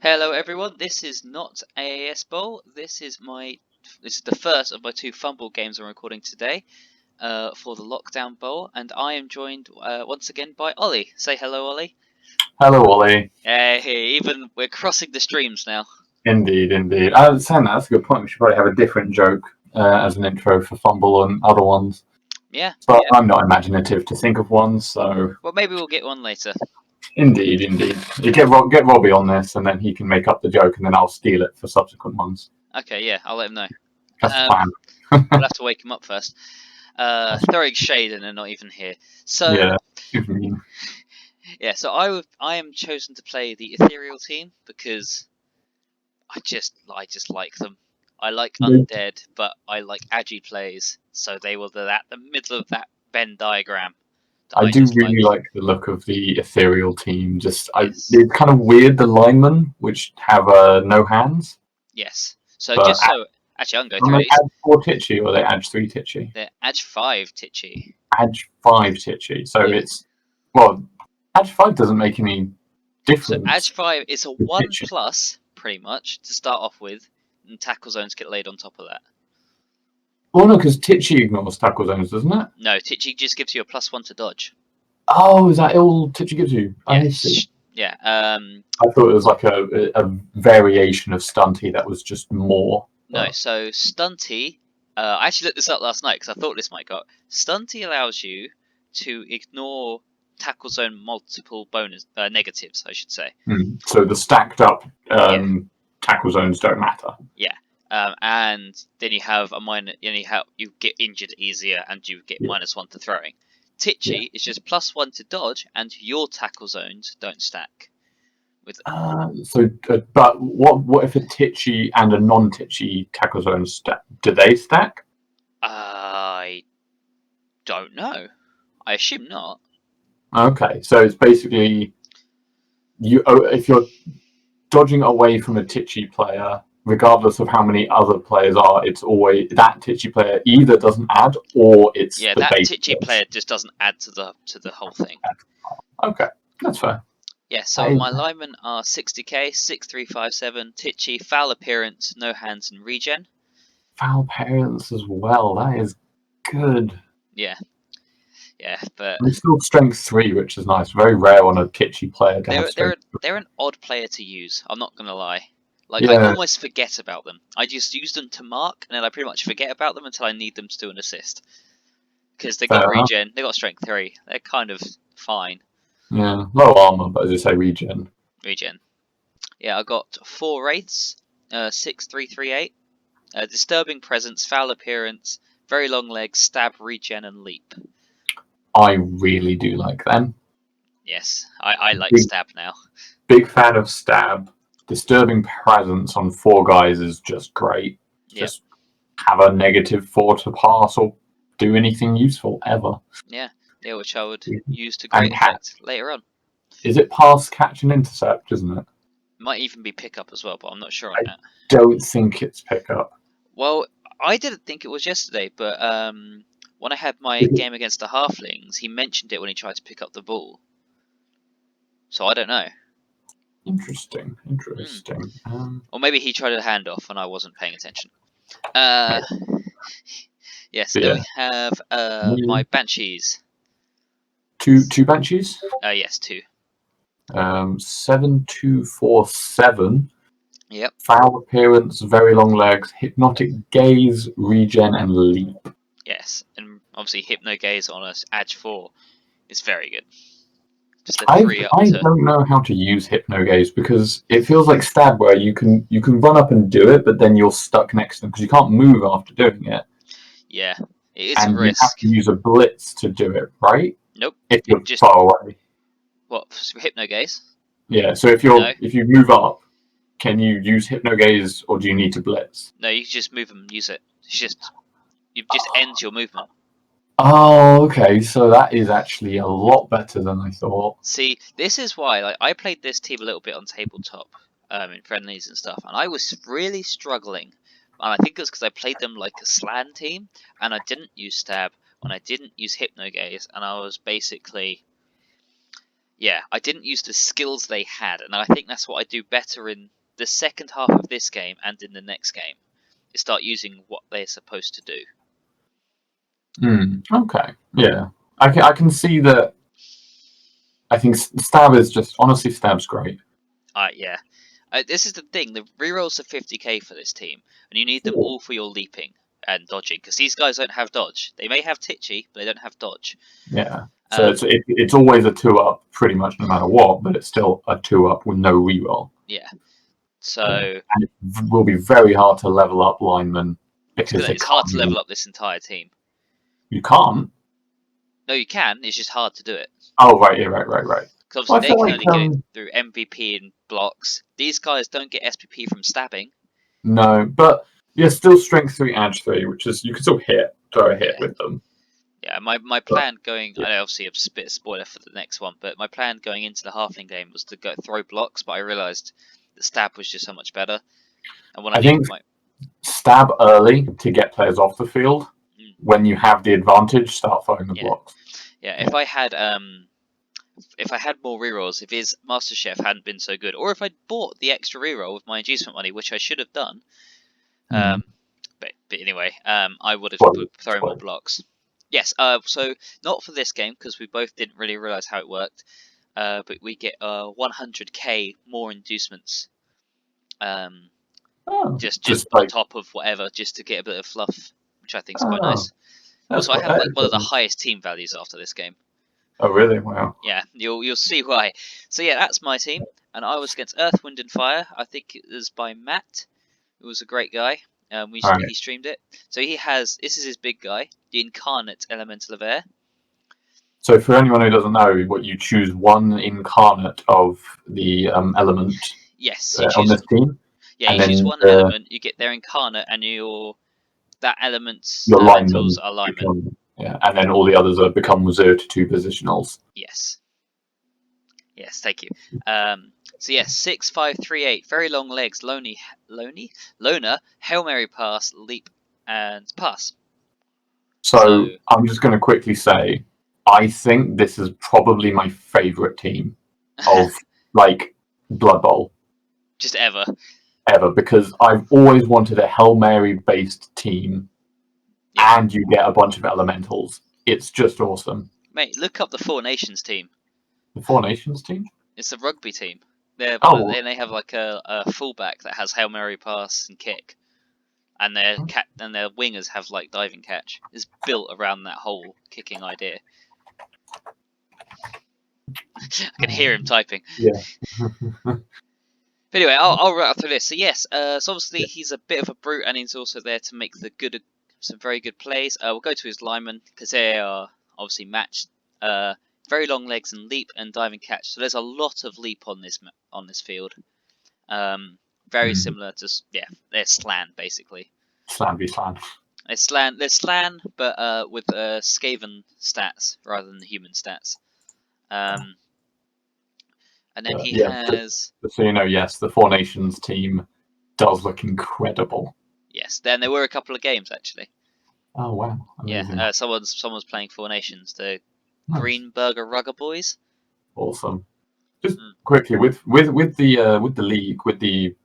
Hello everyone, this is not AAS Bowl, this is the first of my two Fumbbl games I'm recording today for the Lockdown Bowl, and I am joined once again by Olly. Say hello, Olly. Hello, Olly. Hey, even we're crossing the streams now. Indeed. Saying that's a good point. We should probably have a different joke as an intro for Fumbbl and other ones. Yeah. But I'm not imaginative to think of one, so... Well, maybe we'll get one later. Indeed. You get Robbie on this, and then he can make up the joke, and then I'll steal it for subsequent ones. Okay, yeah, I'll let him know. That's the plan. We'll have to wake him up first. Throwing shade and they're not even here. So... Yeah. Yeah, so I am chosen to play the Ethereal team because I just like them. I like undead, but I like agi plays, so they were the middle of that Venn diagram. I do really like the look of the Ethereal team. Yes. It's kind of weird, the linemen, which have no hands. Yes. So but actually, I can go through these. They add 4 Titchy or they add 3 Titchy? They're add 5 Titchy. Add 5 Titchy. So it's... Well, add 5 doesn't make any difference. So add 5 is a 1+, pretty much, to start off with, and tackle zones get laid on top of that. Well, no, because Titchy ignores tackle zones, doesn't it? No, Titchy just gives you a +1 to dodge. Oh, is that all Titchy gives you? Yeah. I see. Yeah. I thought it was like a variation of Stunty that was just more. No, so Stunty... I actually looked this up last night because I thought this might go. Stunty allows you to ignore tackle zone multiple bonus negatives, I should say. So the stacked up tackle zones don't matter. Yeah. And then you have a minor. You get injured easier, and you get -1 to throwing. Titchy is just +1 to dodge, and your tackle zones don't stack. But what if a Titchy and a non-Titchy tackle zone stack? Do they stack? I don't know. I assume not. Okay, so it's basically if you're dodging away from a Titchy player, regardless of how many other players are, it's always that Titchy player either doesn't add or it's that Titchy player just doesn't add to the whole thing. Okay, that's fair. Yeah, so my linemen are 60k, 6357, Titchy, foul appearance, no hands, and regen. Foul appearance as well. That is good. Yeah. Yeah, but it's still strength 3, which is nice. Very rare on a Titchy player. They're an odd player to use. I'm not gonna lie. I almost forget about them. I just use them to mark, and then I pretty much forget about them until I need them to do an assist. Because they got regen, they got strength 3. They're kind of fine. Yeah, low armor, but as you say, regen. Regen. Yeah, I got 4 wraiths, 6338, disturbing presence, foul appearance, very long legs, stab, regen, and leap. I really do like them. Yes, I like stab now. Big fan of stab. Disturbing presence on 4 guys is just great. Just have a -4 to pass or do anything useful ever. Yeah, which I would use to great effect later on. Is it pass, catch, and intercept, isn't it? Might even be pickup as well, but I'm not sure on that. I don't think it's pickup. Well, I didn't think it was yesterday, but when I had my game against the halflings, he mentioned it when he tried to pick up the ball. So I don't know. Interesting. Or maybe he tried a handoff and I wasn't paying attention. Yes, then we have my banshees. Two banshees? Yes, 2. 7247. Yep. Foul appearance, very long legs, hypnotic gaze, regen, and leap. Yes, and obviously hypno gaze on us edge 4 is very good. Just a 3 up I don't know how to use hypno gaze because it feels like stab where you can run up and do it, but then you're stuck next to them because you can't move after doing it. Yeah, it is a risk. You have to use a blitz to do it, right? Nope. If you're just far away. What, hypno gaze? Yeah. So if you move up, can you use hypno gaze or do you need to blitz? No, you just move and use it. It just ends your movement. Oh, okay. So that is actually a lot better than I thought. See, this is why I played this team a little bit on tabletop, in friendlies and stuff, and I was really struggling. And I think it's because I played them like a slan team, and I didn't use stab, and I didn't use hypno gaze, and I was basically Yeah, I didn't use the skills they had, and I think that's what I do better in the second half of this game and in the next game. Is start using what they're supposed to do. Okay, yeah, I can see that. I think Stab is just honestly Stab's great. Yeah. This is the thing. The rerolls are 50k for this team, and you need them all for your leaping and dodging, because these guys don't have dodge. They may have Titchy, but they don't have dodge. Yeah. So it's always a 2-up, pretty much no matter what, but it's still a 2-up with no reroll. Yeah. So and it will be very hard to level up linemen because it's hard to level up this entire team. You can't. No, you can. It's just hard to do it. Oh right, yeah, right. Because obviously they can only get it through MVP and blocks. These guys don't get SPP from stabbing. No, but yeah, still strength 3, edge 3, which is you can still throw a hit with them. Yeah, my plan going. I know obviously a bit of spoiler for the next one, but my plan going into the halfling game was to go throw blocks, but I realised the stab was just so much better. And when I think stab early to get players off the field. When you have the advantage, start throwing the blocks. Yeah, if I had more rerolls, if his Master Chef hadn't been so good, or if I'd bought the extra reroll with my inducement money, which I should have done, but anyway, I would have thrown more blocks. Yes, so not for this game because we both didn't really realise how it worked, but we get 100k more inducements, just on top of whatever, just to get a bit of fluff, which I think is quite nice. Also, I have one of the highest team values after this game. Oh really? Wow. Yeah, you'll see why. So yeah, that's my team, and I was against Earth, Wind, and Fire. I think it was by Matt, who was a great guy. He streamed it. So this is his big guy, the Incarnate Elemental of Air. So for anyone who doesn't know, what you choose one incarnate of the element. Yes, on this team. Yeah, you choose one element, you get their incarnate, and that element's elementals are linemen. Yeah, and then all the others become 0-2 positionals. Yes. Yes, thank you. So yeah, 6, 5, 3, 8. Very long legs. Loner, Hail Mary pass, leap, and pass. So I'm just going to quickly say, I think this is probably my favourite team of Blood Bowl. Just ever. Ever, because I've always wanted a Hail Mary based team, and you get a bunch of elementals. It's just awesome. Mate, look up the Four Nations team. The Four Nations team? It's a rugby team. They have like a fullback that has Hail Mary pass and kick, and their wingers have like diving catch. It's built around that whole kicking idea. I can hear him typing. Yeah. But anyway, I'll rattle through this. So yes, so obviously he's a bit of a brute, and he's also there to make some very good plays. We'll go to his linemen because they are obviously matched. Very long legs and leap and diving catch. So there's a lot of leap on this field. Very similar to they're slan basically. Slan v slan. They're slan, but with Skaven stats rather than the human stats. And then he has. So yes, the Four Nations team does look incredible. Yes, then there were a couple of games actually. Oh wow! Amazing. Yeah, someone's playing Four Nations. The Greenberger Rugger Boys. Awesome. Just quickly with the league, with the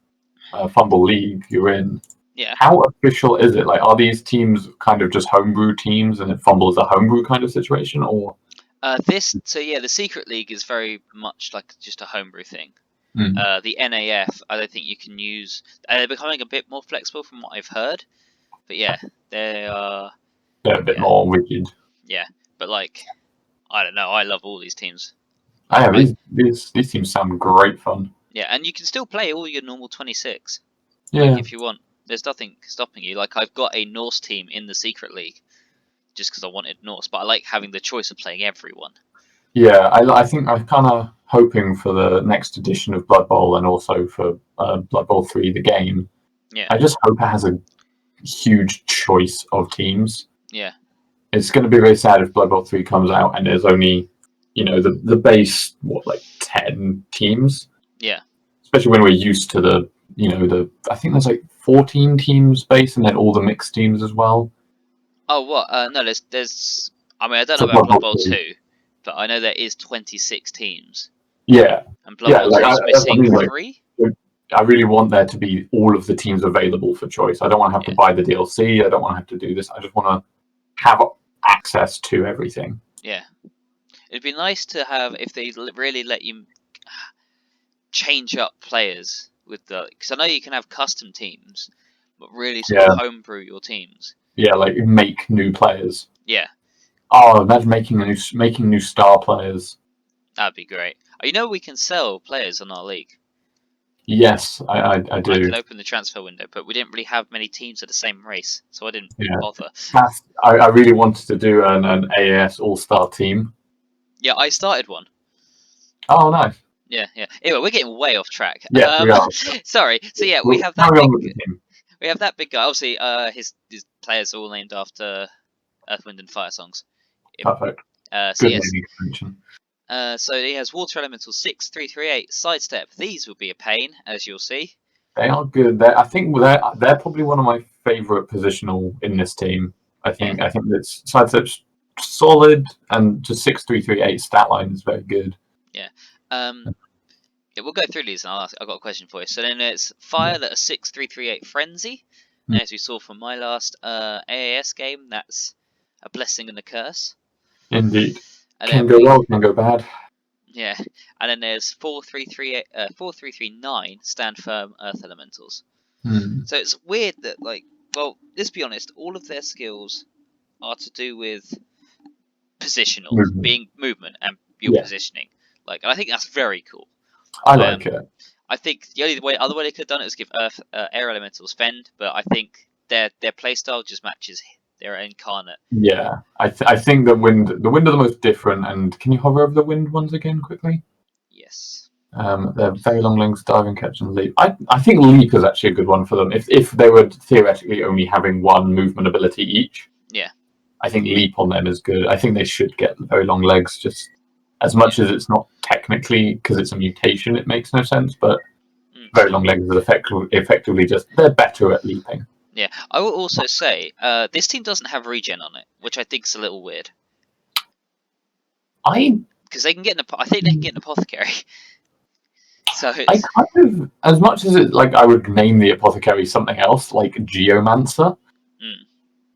Fumbbl League you're in. Yeah. How official is it? Like, are these teams kind of just homebrew teams, and Fumbbl is a homebrew kind of situation, or? The Secret League is very much like just a homebrew thing. The NAF, I don't think you can use. They're becoming a bit more flexible from what I've heard, but yeah, they're a bit more rigid. Yeah, but I don't know. I love all these teams. These teams sound great fun. Yeah, and you can still play all your normal 26. Yeah, if you want. There's nothing stopping you. I've got a Norse team in the Secret League. Just because I wanted Norse, but I like having the choice of playing everyone. Yeah, I think I'm kind of hoping for the next edition of Blood Bowl and also for Blood Bowl 3, the game. Yeah. I just hope it has a huge choice of teams. Yeah. It's going to be very sad if Blood Bowl 3 comes out and there's only, the base, 10 teams? Yeah. Especially when we're used to I think there's 14 teams base and then all the mixed teams as well. Oh, what? No, there's. I mean, I don't know about Blood Bowl 2, but I know there is 26 teams. Yeah. And Blood Bowl 2 is missing like, 3? I really want there to be all of the teams available for choice. I don't want to have to buy the DLC. I don't want to have to do this. I just want to have access to everything. Yeah. It'd be nice to have, if they really let you change up players with because I know you can have custom teams, but really sort of homebrew your teams. Yeah, like make new players. Yeah. Oh, imagine making new star players. That'd be great. You know we can sell players on our league. Yes, I do. I can open the transfer window, but we didn't really have many teams of the same race, so I didn't bother. I really wanted to do an AAS All-Star team. Yeah, I started one. Oh, nice. Yeah. Anyway, we're getting way off track. Yeah, we are. Sorry. So yeah, we have that big guy. Obviously, his players are all named after Earth, Wind, and Fire songs. Perfect. So Good yes. naming convention. So he has Water Elemental 6, 3, 3, 8, Sidestep. These will be a pain, as you'll see. They are good. I think they're probably one of my favourite positional in this team. I think it's Sidestep's solid, and just 6, 3, 3, 8 stat line is very good. Yeah. We'll go through these, and I've got a question for you. So then there's Fire that are 6, 3, 3, 8 Frenzy. And as we saw from my last AAS game, that's a blessing and a curse. Indeed. And can go well, can go bad. Yeah, and then there's 4, 3, 3, 9 Stand Firm Earth Elementals. So it's weird that, let's be honest, all of their skills are to do with positional, being movement and your positioning. And I think that's very cool. I like it. I think the other way they could have done it was give Air Elementals Fend, but I think their playstyle just matches their incarnate. Yeah, I think the wind are the most different. And can you hover over the wind ones again quickly? Yes. They're very long legs, diving, catch, and leap. I think leap is actually a good one for them. If they were theoretically only having one movement ability each. Yeah. I think leap on them is good. I think they should get very long legs. Just as much as it's not technically, because it's a mutation, it makes no sense. But very long legs is effectively just they're better at leaping. Yeah, I will also say this team doesn't have regen on it, which I think is a little weird. Because they can get I think they can get an apothecary. So I kind of, as much as it I would name the apothecary something else like Geomancer.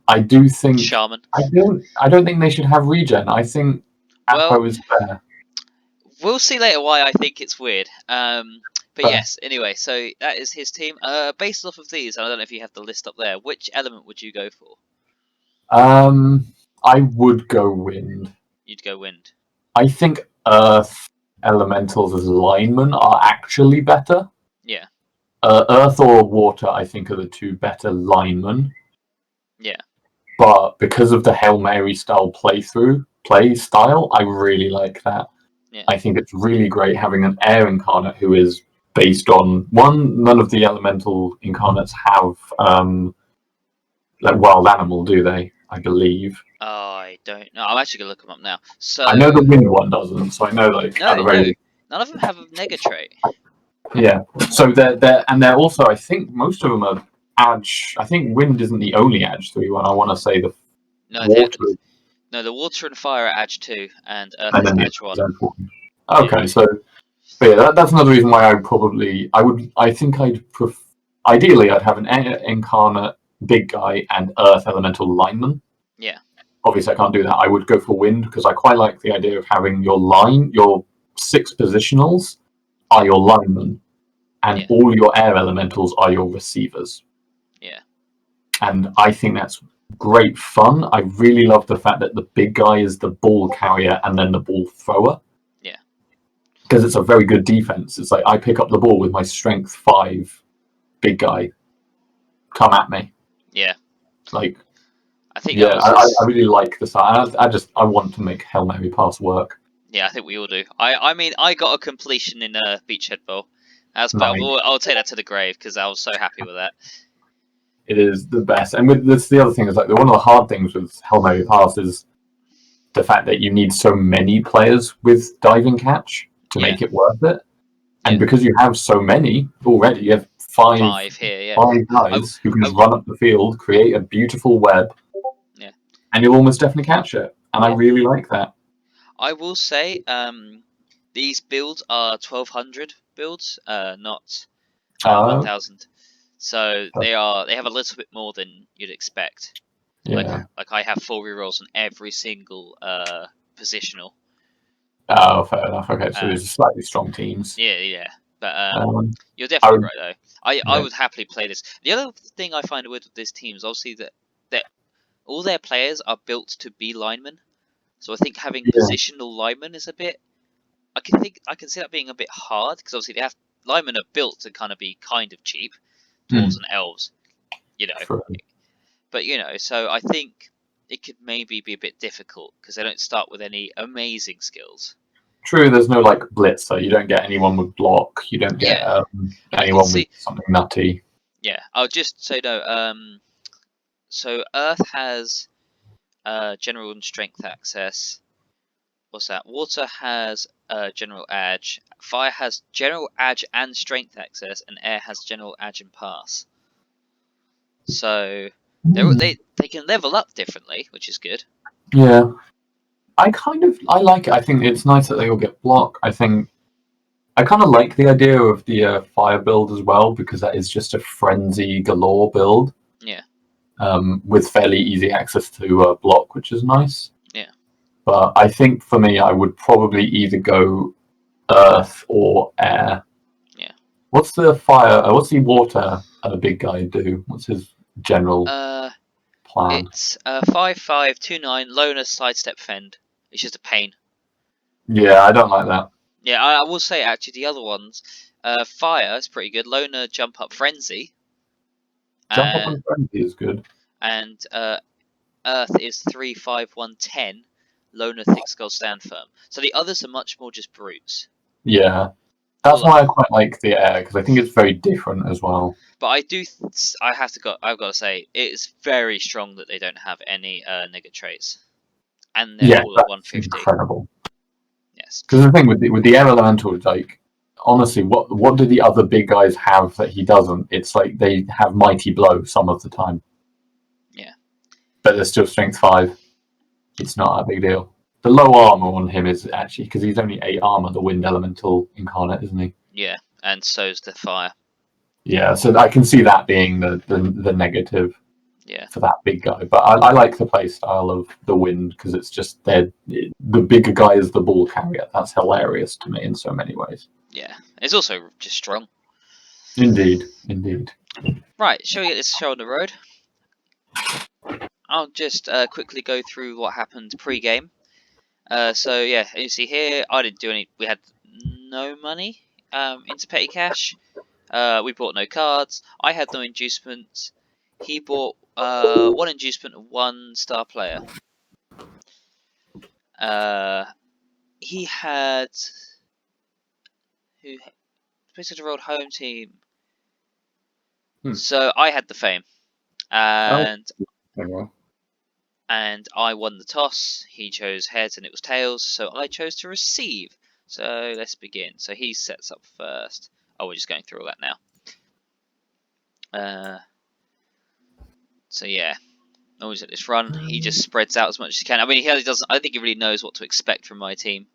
I do think Shaman. I don't think they should have regen. I think Apo is fair. We'll see later why I think it's weird. But yes, anyway, so that is his team. Based off of these, I don't know if you have the list up there, which element would you go for? I would go wind. You'd go wind. I think Earth Elementals as linemen are actually better. Yeah. Earth or Water, I think, are the two better linemen. Yeah. But because of the Hail Mary style play style, I really like that. Yeah. I think it's really great having an air incarnate who is based on none of the elemental incarnates have wild animal, do they? I believe. Oh, I don't know. I'm actually gonna look them up now. So I know the wind one doesn't, so I know none of them have a nega trait. Yeah. So they're also, I think most of them are Edge. I think wind isn't the only Edge 3 one. I want to say the water. No, the water and fire are Edge 2, and Earth is Edge 1. Okay, so that's another reason why ideally I'd have an air incarnate big guy and Earth elemental lineman. Yeah. Obviously I can't do that. I would go for wind because I quite like the idea of having your 6 positionals are your linemen, and all your air elementals are your receivers. Yeah. And I think that's great fun. I really love the fact that the big guy is the ball carrier and then the ball thrower. Yeah. Because it's a very good defense. It's like I pick up the ball with my strength 5 big guy. Come at me. Yeah. I really like the style. I want to make Hail Mary pass work. Yeah, I think we all do. I mean, I got a completion in Beachhead Bowl. I'll take that to the grave because I was so happy with that. It is the best. And that's the other thing is one of the hard things with Hail Mary pass is the fact that you need so many players with diving catch to make it worth it. And because you have so many already, you have five guys who can just run up the field, create a beautiful web, and you'll almost definitely catch it. And I really like that. I will say, these builds are 1200 builds, not 1000. So they have a little bit more than you'd expect. Yeah. Like I have 4 rerolls on every single positional. Oh, fair enough. Okay, so these are slightly strong teams. Yeah. But you're I definitely would- right though. I would happily play this. The other thing I find weird with this team is obviously that all their players are built to be linemen. So I think having positional linemen is a bit. I can see that being a bit hard because obviously linemen are built to kind of be kind of cheap, dwarves and elves, you know. True. But so I think it could maybe be a bit difficult because they don't start with any amazing skills. True, there's no like blitzer. You don't get anyone with block. You don't get anyone with something nutty. Yeah, I'll just say no. So Earth has general and strength access. What's that? Water has general edge. Fire has general edge and strength access, and air has general edge and pass. So they can level up differently, which is good. Yeah, I like it. I think it's nice that they all get block. I think I kind of like the idea of the fire build as well because that is just a frenzy galore build. Yeah. With fairly easy access to block, which is nice. Yeah. But I think for me, I would probably either go earth or air. Yeah. What's the fire? What's the water big guy do? What's his general plan? It's 5/5/2/9 loner sidestep fend. It's just a pain. Yeah, I don't like that. Yeah, I will say actually the other ones, fire is pretty good. Loner jump up frenzy. Jump up and frenzy is good. And earth is 3/5/1/10. Loner thick skull stand firm. So the others are much more just brutes. Yeah, that's why I quite like the air because I think it's very different as well. But I've got to say it's very strong that they don't have any nigger traits, and they're all at 150. Incredible. Yes. Because the thing with the air elemental, like honestly, what do the other big guys have that he doesn't? It's like they have mighty blow some of the time. Yeah. But they're still strength 5. It's not a big deal. The low armor on him is actually because he's only 8 armor, the wind elemental incarnate, isn't he? Yeah, and so's the fire. Yeah, so I can see that being the negative. Yeah. For that big guy, but I like the play style of the wind because it's just the bigger guy is the ball carrier. That's hilarious to me in so many ways. Yeah, it's also just strong. Indeed. Right, shall we get this show on the road? I'll just quickly go through what happened pre-game. So yeah, you see here, I didn't do any. We had no money into petty cash. We bought no cards. I had no inducements. He bought 1 inducement and 1 star player. He had who basically rolled home team. So I had the fame, and and I won the toss. He chose heads, and it was tails. So I chose to receive. So let's begin. So he sets up first. Oh, we're just going through all that now. So yeah, always at this run, he just spreads out as much as he can. I mean, he doesn't. I think he really knows what to expect from my team.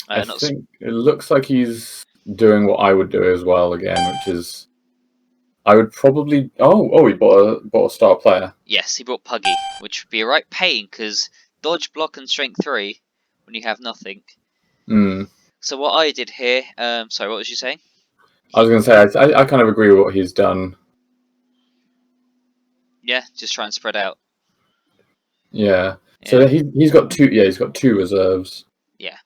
I think it looks like he's doing what I would do as well again, which is I would probably. He bought a star player. Yes, he brought Puggy, which would be a right pain because dodge, block, and strength 3 when you have nothing. So what I did here. Sorry, what was you saying? I was going to say I kind of agree with what he's done. Yeah, just try and spread out. Yeah. So he's got 2. Yeah, he's got 2 reserves. Yeah,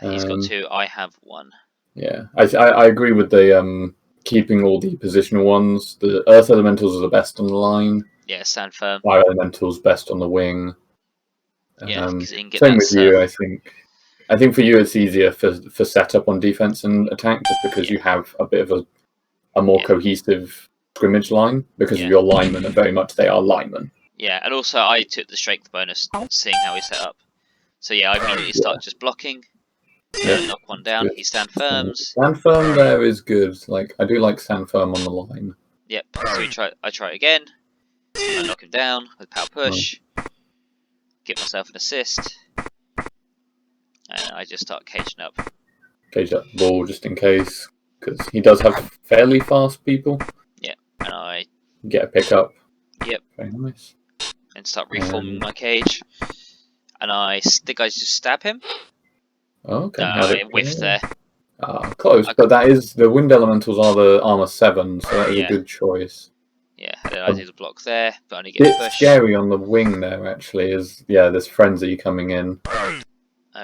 he's got 2. I have 1. Yeah, I agree with the keeping all the positional ones. The earth elementals are the best on the line. Yeah, stand firm. Fire elementals best on the wing. Yeah, because you can get same with you. I think for you it's easier for setup on defense and attack just because you have a bit of a more cohesive scrimmage line because of your linemen and very much they are linemen. Yeah, and also I took the strength bonus seeing how he set up. So yeah, I immediately start just blocking. Knock 1 down. Good. He stand firms. Stand firm there is good. Like I do like stand firm on the line. Yep. So I try again. I knock him down with power push. Get myself an assist. And I just start caging up. Cage up the ball just in case, because he does have fairly fast people. Yeah, and I get a pickup. Yep. Very nice. And start reforming my cage. And I think I just stab him. Okay. I whiffed there. Close, but that is the wind elementals are the armor 7, so that is a good choice. Yeah, and then I do the block there, but only get bit push. Scary on the wing there actually is there's frenzy coming in.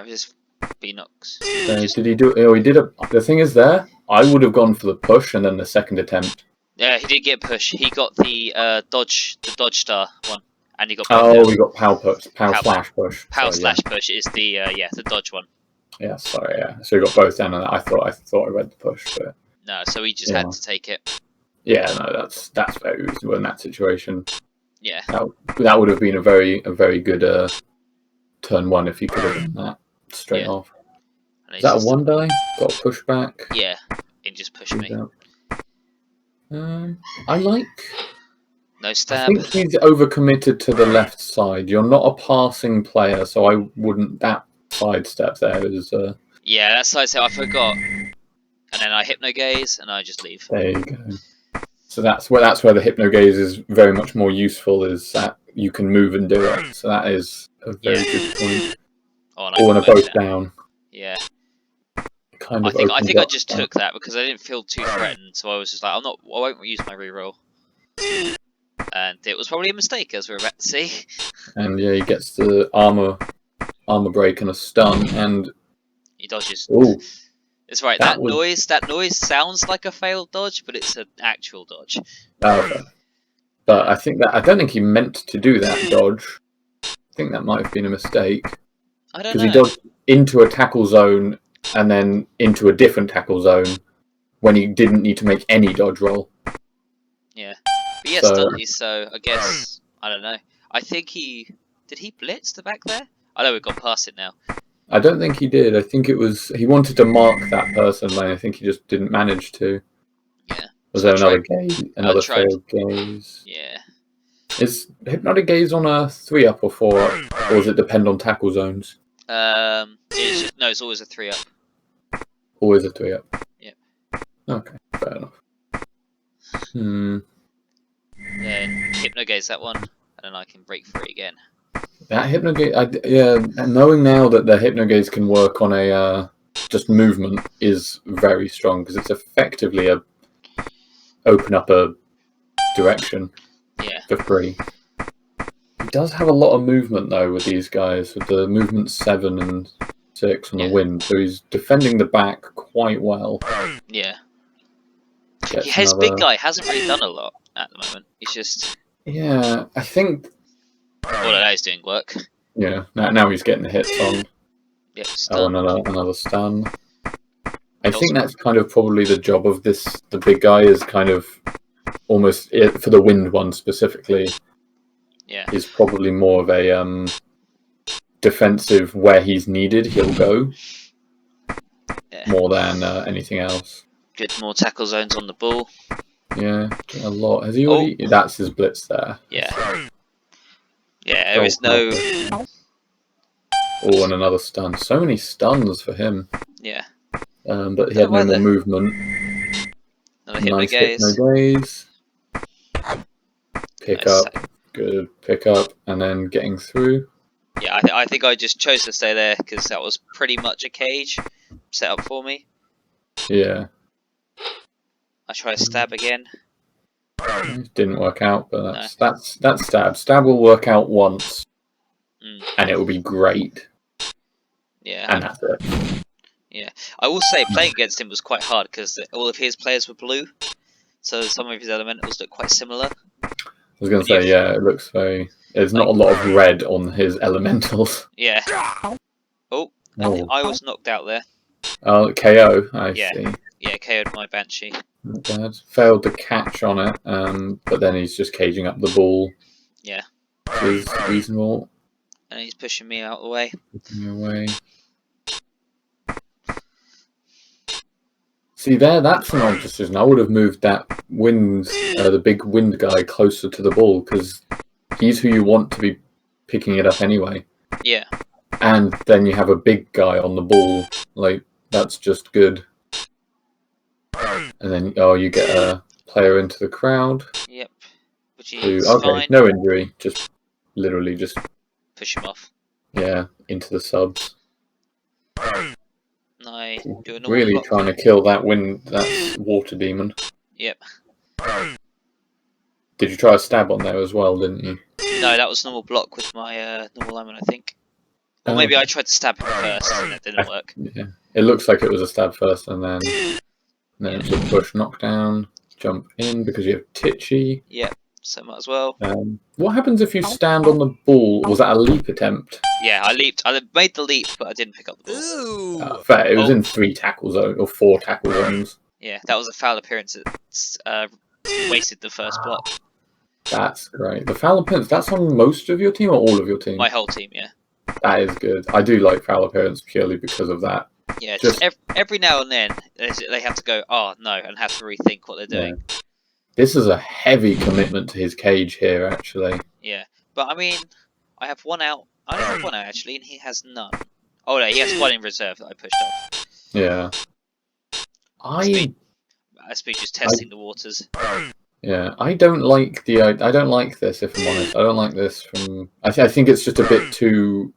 Just B-Nox. Did he do? Oh, he did a. The thing is, there I would have gone for the push and then the second attempt. Yeah, he did get push. He got the dodge star one, and he got. We got pow push, pow slash push. Pow slash push is the the dodge one. Yeah, sorry, yeah. So we got both down on that. I thought I read the push, but no. So he just had to take it. Yeah, no, that's very reasonable in that situation. Yeah, that would have been a very good turn 1 if he could have done that straight off. Is that a 1 die? Got a push back? Yeah, it just pushed me. I like. No stab. I think he's overcommitted to the left side. You're not a passing player, so I wouldn't. That sidestep there is. Yeah, that sidestep I forgot, and then I hypno gaze and I just leave. There you go. So that's where the hypno gaze is very much more useful. Is that you can move and do it. So that is a very good point. And a both down. Yeah. Kind of I think I just took that because I didn't feel too threatened, so I was just like, I won't use my reroll. And it was probably a mistake, as we're about to see. And he gets the armor break and a stun, and he dodges. Ooh, it's right. That noise sounds like a failed dodge, but it's an actual dodge. Okay. But I don't think he meant to do that dodge. I think that might have been a mistake. I don't know. Because he dodged into a tackle zone and then into a different tackle zone when he didn't need to make any dodge roll. Yeah. But yes, so I guess, I don't know. I think did he blitz the back there? I know we've gone past it now. I don't think he did. I think it was, he wanted to mark that person, and I think he just didn't manage to. Yeah. Was there another gaze? Another failed gaze? Yeah. Is Hypnotic Gaze on a 3-up or 4-up, or does it depend on tackle zones? It's always a 3-up. Always a 3-up? Yep. Okay, fair enough. Then Hypnogaze that one, and then I can break free again. That Hypnogaze, knowing now that the Hypnogaze can work on a just movement is very strong, because it's effectively open up a direction for free. He does have a lot of movement though with these guys, with the movement 7 and 6 on the wind, so he's defending the back quite well. Yeah. His big guy hasn't really done a lot at the moment. He's just... Yeah, I think... All of that is doing work. Yeah, now he's getting the hits on. Yep, stun. Another stun. I think that's kind of probably the job of the big guy is kind of almost, for the wind one specifically, is probably more of a defensive, where he's needed, he'll go. More than anything else. Get more tackle zones on the ball. Yeah, a lot. Has he already? That's his blitz there. Yeah. Yeah, there is no... Oh, and another stun. So many stuns for him. Yeah. But he had no more movement. Another nice Hypnogaze. Pick up. Good pick up. And then getting through. Yeah, I think I just chose to stay there because that was pretty much a cage set up for me. Yeah. I try to stab again. It didn't work out, but that's stab. Stab will work out once, and it will be great. Yeah. And that's it. Yeah. I will say, playing against him was quite hard because all of his players were blue, so some of his elementals look quite similar. I was going to say, yeah, it looks very... There's not a lot of red on his elementals. Yeah. Oh, I was knocked out there. Oh, KO, I see. Yeah, KO'd my Banshee. Not bad. Failed to catch on it, but then he's just caging up the ball. Yeah. Which is reasonable. And he's pushing me out of the way. Pushing me away. See there, that's an odd decision. I would have moved that the big wind guy closer to the ball, because he's who you want to be picking it up anyway. Yeah. And then you have a big guy on the ball. Like, that's just good. And then, you get a player into the crowd. Yep. Which Who, is okay, fine. no injury. Just literally just... Push him off. Yeah, into the subs. And I do a normal Really block. trying to kill that water demon. Yep. Did you try a stab on there as well, didn't you? No, that was normal block with my normal lemon, I think. Or maybe I tried to stab him first and that didn't work. Yeah. It looks like it was a stab first and then it's a push knockdown, jump in because you have Titchy. Yep, so might as well. What happens if you stand on the ball? Was that a leap attempt? Yeah, I leaped. I made the leap, but I didn't pick up the ball. Fair. It was in 3 tackle zones or 4 tackle zones. Yeah, that was a foul appearance that wasted the first block. That's great. The foul appearance, that's on most of your team or all of your team? My whole team, yeah. That is good. I do like foul appearance purely because of that. Yeah, just every now and then they have to go, oh no, and have to rethink what they're doing. Yeah. This is a heavy commitment to his cage here, actually. Yeah, but I mean, I have one out. I only have one out actually, and he has none. Oh no, he has one in reserve that I pushed off. Yeah. That's me just testing the waters. Yeah, I don't like this, if I'm honest. I don't like this from... I think it's just a bit too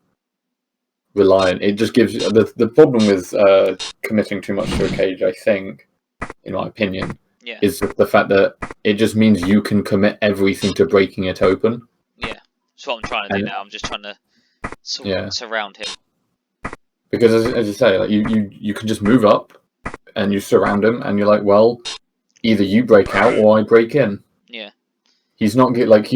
reliant. It just gives... The problem with committing too much to a cage, I think, in my opinion, is the fact that it just means you can commit everything to breaking it open. Yeah, that's what I'm trying to do now. I'm just trying to surround him. Because as you say, like you can just move up and you surround him, and you're like, well, either you break out or I break in. Yeah. He's not like,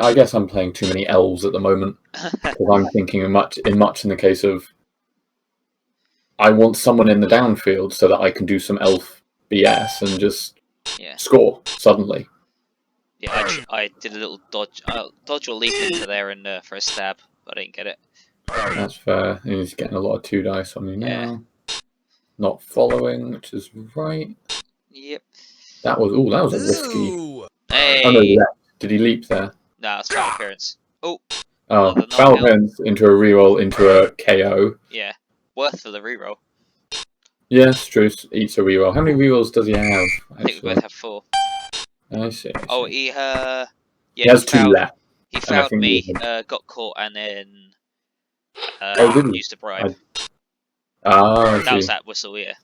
I guess I'm playing too many elves at the moment. Because I'm thinking in the case of, I want someone in the downfield so that I can do some elf BS and just score suddenly. Yeah, I did a little dodge or leap into there and for a stab, but I didn't get it. That's fair. He's getting a lot of 2 dice on you now. Not following, which is right. Yep. That was a risky. Hey. Oh no, did he leap there? Nah, it's foul appearance. Oh. Foul appearance into a reroll into a KO. Yeah. Worth for the reroll. Yes, true. Eats a reroll. How many rerolls does he have? I think we both have 4. I see. Oh, he has 2 left. He fouled me, got caught, and then used a bribe. That was that whistle, yeah.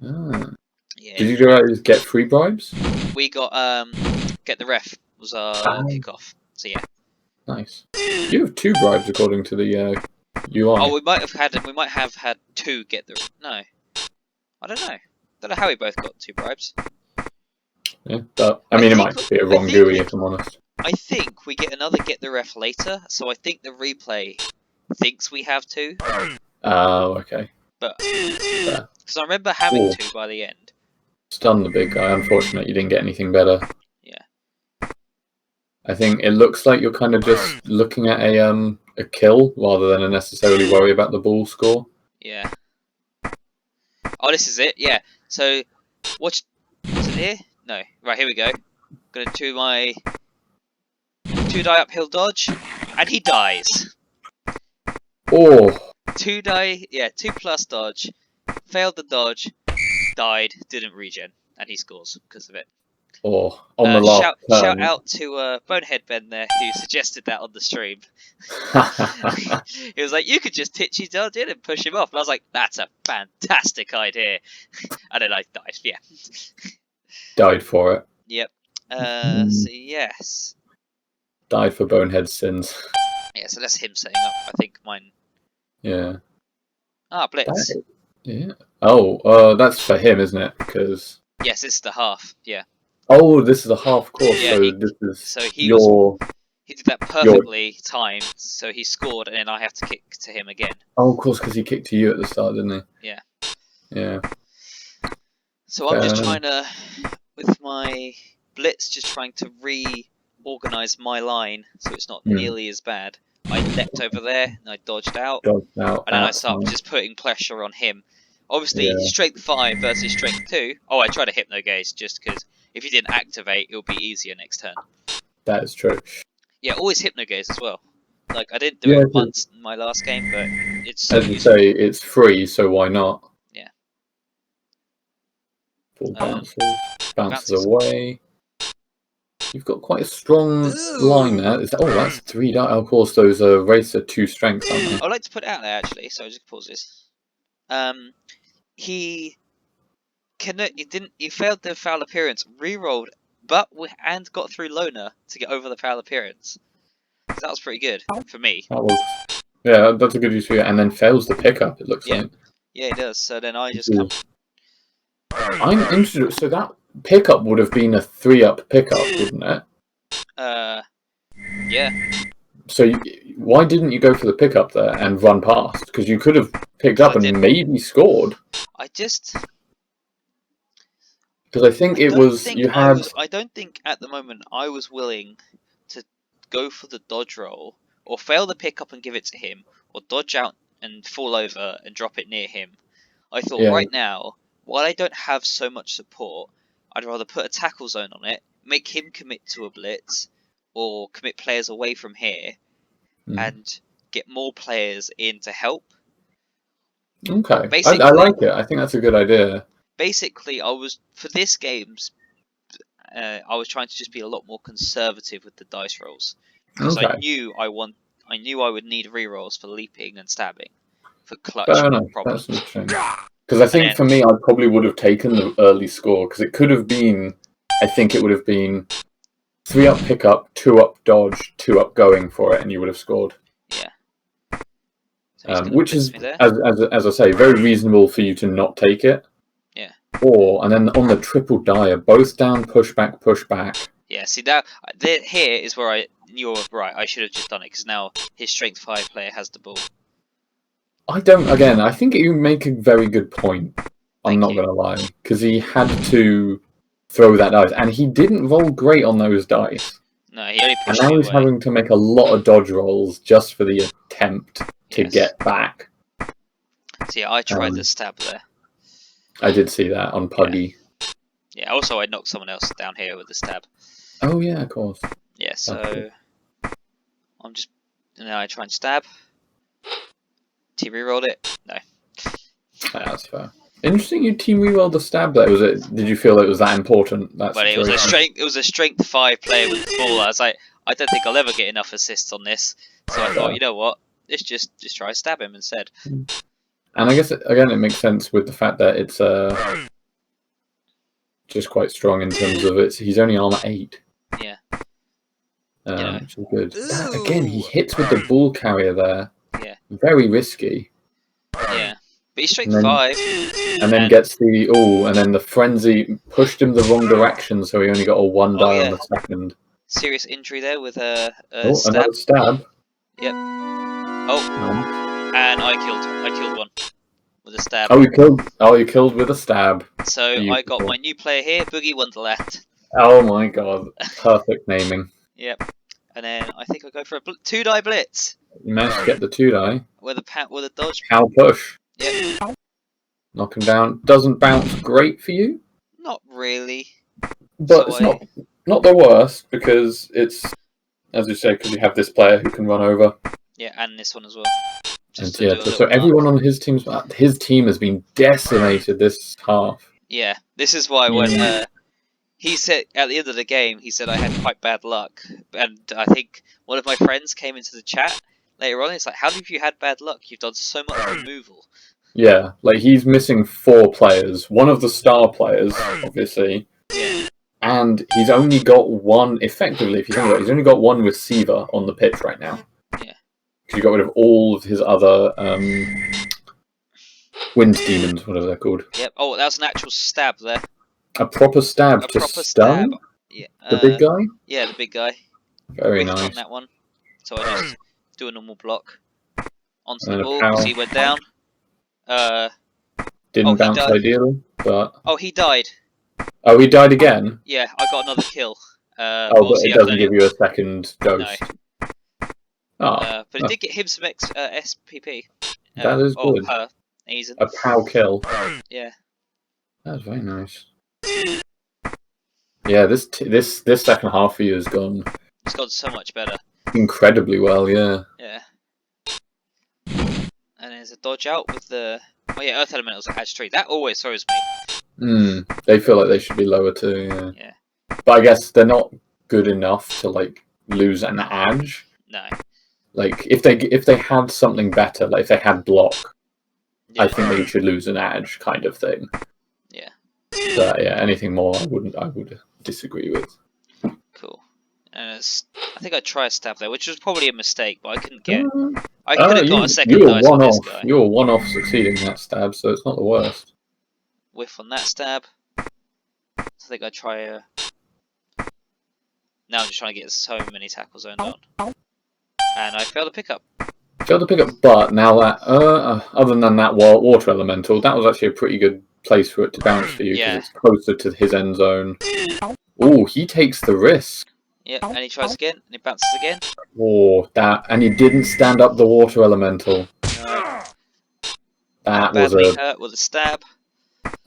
Yeah. Did you guys get free bribes? We got get the ref was our kickoff. So yeah. Nice. You have 2 bribes according to the UI. Oh, we might have had 2 get the no. I don't know. Don't know how we both got 2 bribes. Yeah, but I mean, it might be a wrong GUI if I'm honest. I think we get another get the ref later, so I think the replay thinks we have 2. Oh, okay. But because I remember having 2 by the end. Stun the big guy. Unfortunate, you didn't get anything better. Yeah. I think it looks like you're kind of just looking at a kill rather than a necessarily worry about the ball score. Yeah. Oh, this is it. Yeah. So, is it here? No. Right, here we go. Gonna do my 2 die uphill dodge, and he dies. Oh. 2 die, 2 plus dodge, failed the dodge, died, didn't regen, and he scores because of it. Oh, on the last shout out to Bonehead Ben there, who suggested that on the stream. He was like, you could just Titchy dodge in and push him off. And I was like, that's a fantastic idea. And then I died, yeah. Died for it. Yep. So yes. Died for Bonehead's sins. Yeah, so that's him setting up. I think mine. Yeah. Ah, Blitz. Yeah. Oh, that's for him, isn't it? Because. Yes, it's the half. Yeah. Oh, this is a half course. Yeah, he did that perfectly timed. So he scored, and then I have to kick to him again. Oh, of course, because he kicked to you at the start, didn't he? Yeah. Yeah. So I'm just trying to, with my Blitz, just trying to reorganize my line so it's not nearly as bad. I leapt over there and I dodged out, and then I started just putting pressure on him. Obviously, strength 5 versus strength 2. Oh, I tried to hypno gaze just because if you didn't activate, it'll be easier next turn. That is true. Yeah, always hypno gaze as well. Like I didn't do it once in my last game, but it's so as you useful. say, it's free, so why not? Yeah. Full bounces Bounces. away. You've got quite a strong line there. That's 3 die. Of course, those racer 2 strengths, aren't they? I'd like to put it out there actually, so I just pause this. He failed the foul appearance, re-rolled, and got through Loner to get over the foul appearance. So that was pretty good for me. That's a good use for you. And then fails the pickup, it looks like. Yeah, it does. So then I just come. I'm interested. So that pickup would have been a 3-up pickup, wouldn't it? Yeah. So why didn't you go for the pickup there and run past? Because you could have picked up and maybe scored. Because I think I don't think at the moment I was willing to go for the dodge roll or fail the pickup and give it to him, or dodge out and fall over and drop it near him. I thought right now, while I don't have so much support, I'd rather put a tackle zone on it, make him commit to a blitz, or commit players away from here, and get more players in to help. Okay, I like it. I think that's a good idea. Basically, for this game, I was trying to just be a lot more conservative with the dice rolls because I knew I would need rerolls for leaping and stabbing for clutch problems. That's interesting. Because I think for me, I probably would have taken the early score because it could have been. I think it would have been 3-up pickup, 2-up dodge, 2-up going for it, and you would have scored. Yeah. Which is, as I say, very reasonable for you to not take it. Yeah. And then on the triple die, both down, push back. Yeah, see, here is where you're right, I should have just done it, because now his strength 5 player has the ball. I think you make a very good point. I'm not going to lie, because he had to throw that dice, and he didn't roll great on those dice. No, he only pushed And now he's having to make a lot of dodge rolls just for the attempt to get back. See, I tried the stab there. I did see that on Puggy. Yeah, also I knocked someone else down here with the stab. Oh yeah, of course. Yeah, so now I try and stab. Team rerolled it. No. That's fair. Interesting. You team rerolled the stab there. Did you feel it was that important? But it was a strength 5 player with the ball. I was like, I don't think I'll ever get enough assists on this. So I thought, you know what? Let's just try and stab him instead. And I guess again, it makes sense with the fact that it's just quite strong in terms of he's only armor 8. Yeah. Which is good. Again, he hits with the ball carrier there. Yeah. Very risky. Yeah. But he's strength 5. And then gets and then the frenzy pushed him the wrong direction, so he only got a 1 die on the second. Serious injury there with a stab. Another stab. Yep. And I killed one with a stab. You killed with a stab. So beautiful. I got my new player here, Boogie Wonderland. Oh my god. Perfect naming. Yep. And then I think I'll go for a 2-die blitz. You managed to get the 2-die. With a dodge. Pow push. Yep. Knock him down. Doesn't bounce great for you? Not really. But it's not the worst, because it's, as you say, because you have this player who can run over. Yeah, and this one as well. So everyone on his team has been decimated this half. Yeah, this is why when he said at the end of the game, he said I had quite bad luck, and I think one of my friends came into the chat later on. It's like, how have you had bad luck? You've done so much removal. Yeah, like he's missing 4 players. One of the star players, obviously. Yeah. And he's only got 1, effectively, if you think about it, he's only got 1 receiver on the pitch right now. Yeah. Because he got rid of all of his other wind demons, whatever they're called. Yep. Oh, that was an actual stab there. A proper stab to stun? Yeah. The big guy? Yeah, the big guy. Very nice. On that one. So I just do a normal block. Onto the ball, because he went down. Didn't bounce ideally, but... Oh, he died. Oh, he died again? Yeah, I got another kill. But it doesn't give you a second dose. No. But it did get him some SPP. That is good. A POW kill. Yeah. That was very nice. Yeah, this second half for you has gone... It's gone so much better. incredibly well. Yeah. Yeah. And there's a dodge out with the. Oh yeah, Earth Elemental's at Edge 3. That always throws me. They feel like they should be lower too. Yeah. Yeah. But I guess they're not good enough to like lose an edge. No. Like if they had something better, like if they had block, Yeah. I think they should lose an edge kind of thing. Yeah. But yeah, anything more, I would disagree with. Cool. And I think I tried a stab there, which was probably a mistake, but I couldn't get. I could have got a second dice on this guy. You were one off succeeding that stab, so it's not the worst. Whiff on that stab. I think I try a. Now I'm just trying to get so many tackles zoned on. And I failed to pick up. Failed to pick up, but now that other than that water elemental, that was actually a pretty good place for it to bounce for you because it's closer to his end zone. Oh, he takes the risk. Yep, and he tries again, and he bounces again. Oh, and he didn't stand up the water elemental. No. That badly was hurt with a stab.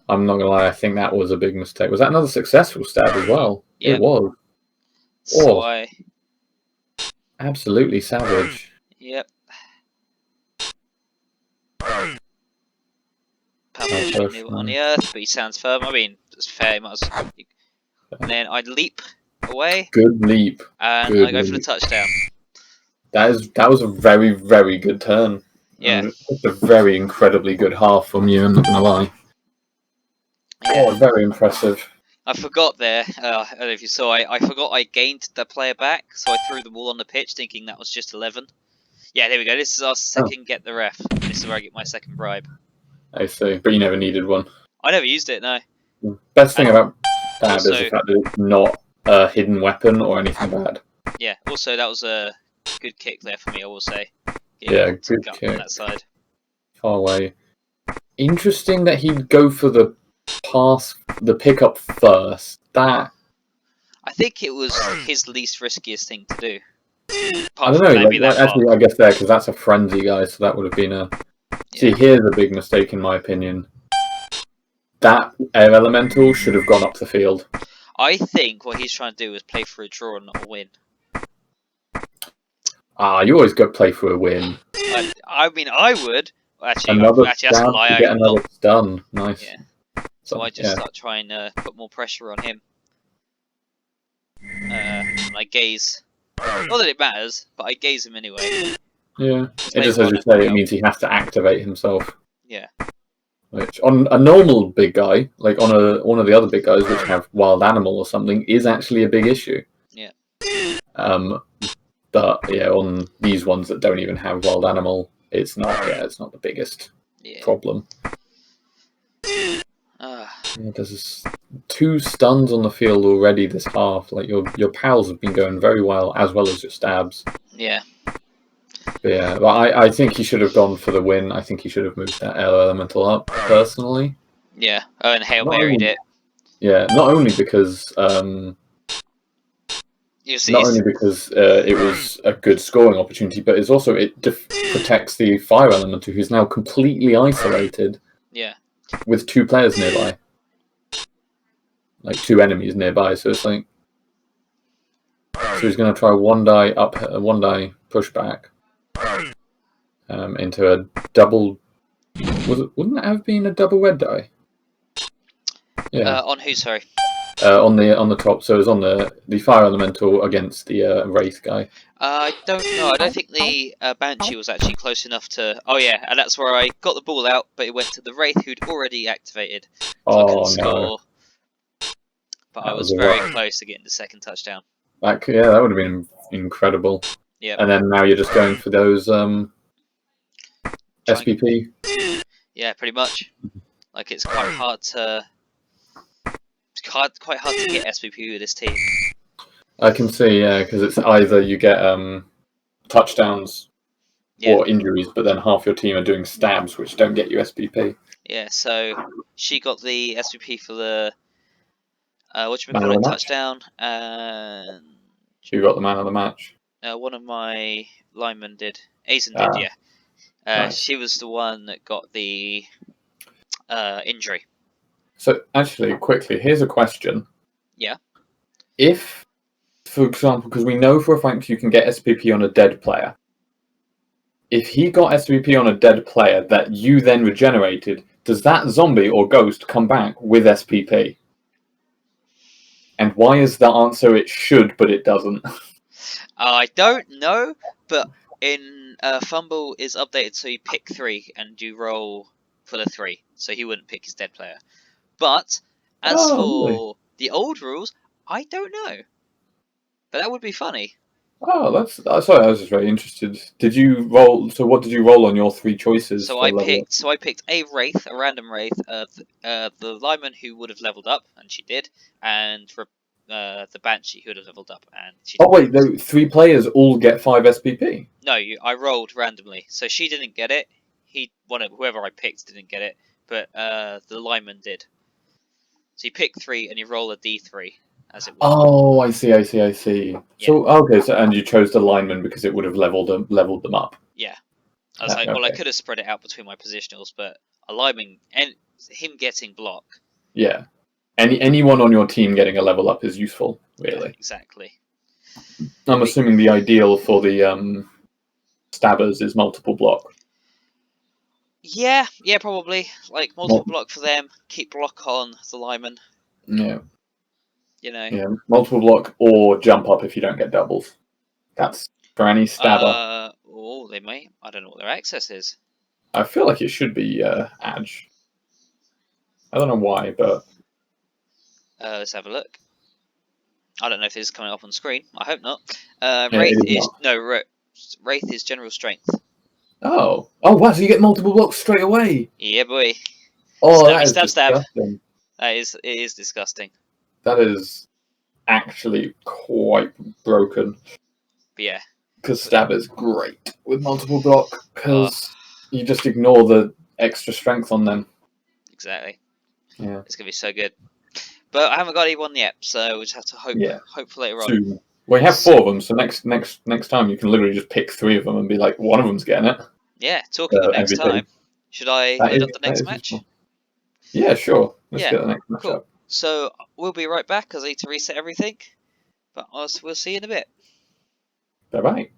I'm not gonna lie, I think that was a big mistake. Was that another successful stab as well? Yep. It was. So absolutely savage. Yep. Palpation on the earth, but he sounds firm. I mean, it's fair. And then I leap away. Good leap. And good I go leap. for the touchdown. That was a very, very good turn. Yeah. It's a very incredibly good half from you, I'm not gonna lie. Yeah. Oh, very impressive. I forgot there, I don't know if you saw, I forgot I gained the player back, so I threw them all on the pitch thinking that was just 11. Yeah, there we go, this is our second get the ref. This is where I get my second bribe. I see, but you never needed one. I never used it, no. Best thing about that also, is the fact that it's not a hidden weapon or anything bad. Yeah, also that was a good kick there for me, I will say. Yeah, good kick. On that side. Far away. Interesting that he'd go for the pickup first. That I think it was his least riskiest thing to do. I don't know. Actually, I guess because that's a frenzy guy, so that would have been a. Yeah. See, here's a big mistake in my opinion. That air elemental should have gone up the field. I think what he's trying to do is play for a draw and not a win. You always go play for a win. I mean, I would. Actually, that's a lie. Get another stun. Nice. Yeah. So I just start trying to put more pressure on him. And I gaze. Not that it matters, but I gaze him anyway. Yeah. It just, as you say, it means he has to activate himself. Yeah. Which, on a normal big guy, like on one of the other big guys which have wild animal or something, is actually a big issue. Yeah. But yeah, on these ones that don't even have wild animal, it's not. Yeah, it's not the biggest problem. Yeah, there's 2 stuns on the field already this half. Like your pals have been going very well as your stabs. Yeah. But yeah, but I think he should have gone for the win. I think he should have moved that air elemental up personally. Yeah. Oh, and Hail Married it. Yeah, not only because it was a good scoring opportunity, but it's also it protects the fire elemental who's now completely isolated. Yeah. With 2 players nearby, like 2 enemies nearby, so it's like, so he's going to try one die pushback, into a double. Wouldn't that have been a double red die? Yeah. On who? Sorry. On the top, so it was on the fire elemental against the wraith guy. I don't know. I don't think the Banshee was actually close enough to. Oh yeah, and that's where I got the ball out, but it went to the Wraith who'd already activated. So I couldn't score. But I was very close to getting the second touchdown. That would have been incredible. Yeah. And then now you're just going for those SPP. Yeah, pretty much. Like it's quite hard to. Quite hard to get SPP with this team. I can see, yeah, because it's either you get touchdowns or injuries, but then half your team are doing stabs, which don't get you SPP. Yeah, so she got the SPP for the touchdown, and you got the man of the match. One of my linemen did. Aizen did, yeah. Nice. She was the one that got the injury. So, actually, quickly, here's a question. Yeah. If for example, because we know for a fact you can get SPP on a dead player. If he got SPP on a dead player that you then regenerated, does that zombie or ghost come back with SPP? And why is the answer it should, but it doesn't? I don't know, but in Fumbbl is updated so you pick 3 and you roll for the 3, so he wouldn't pick his dead player. But as Really? for the old rules, I don't know. But that would be funny. Oh, that's sorry. I was just very interested. Did you roll? So, what did you roll on your 3 choices So for I level up? picked a wraith, a random wraith, the lineman who would have leveled up, and she did, and the banshee who would have leveled up, and she Oh didn't. wait, no, 3 players all get 5 SPP. No, I rolled randomly, so she didn't get it. Whoever I picked didn't get it, but the lineman did. So you pick 3 and you roll a d3, as it were. Oh, I see. Yeah. So okay, so and you chose the lineman because it would have leveled them up. Yeah. I was like, well, I Okay. could have spread it out between my positionals, but a lineman and him getting block. Yeah. Anyone on your team getting a level up is useful, really. Yeah, exactly. I'm assuming the ideal for the stabbers is multiple block. Yeah, probably. Like, multiple block for them, keep block on the lineman. Yeah. You know. Yeah, multiple block or jump up if you don't get doubles. That's for any stabber. Oh, they may. I don't know what their access is. I feel like it should be Edge. I don't know why, but Let's have a look. I don't know if this is coming up on screen. I hope not. yeah, Wraith it is is not. no. Wraith is general strength. Oh wow! So you get multiple blocks straight away. Yeah, boy. Oh, Stabby, that is stab. disgusting. It is disgusting. That is actually quite broken. But yeah. Because stab is great with multiple block because you just ignore the extra strength on them. Exactly. Yeah. It's gonna be so good. But I haven't got anyone yet, so we just have to hope. Yeah. Hope for later on. So we have 4 of them, so next time you can literally just pick 3 of them and be like, one of them's getting it. Yeah. Talking of next MVP. time, should I load up the next match? Useful. Yeah, sure. Let's Yeah, get the next match cool. up. So we'll be right back because I need to reset everything. But we'll see you in a bit. Bye bye.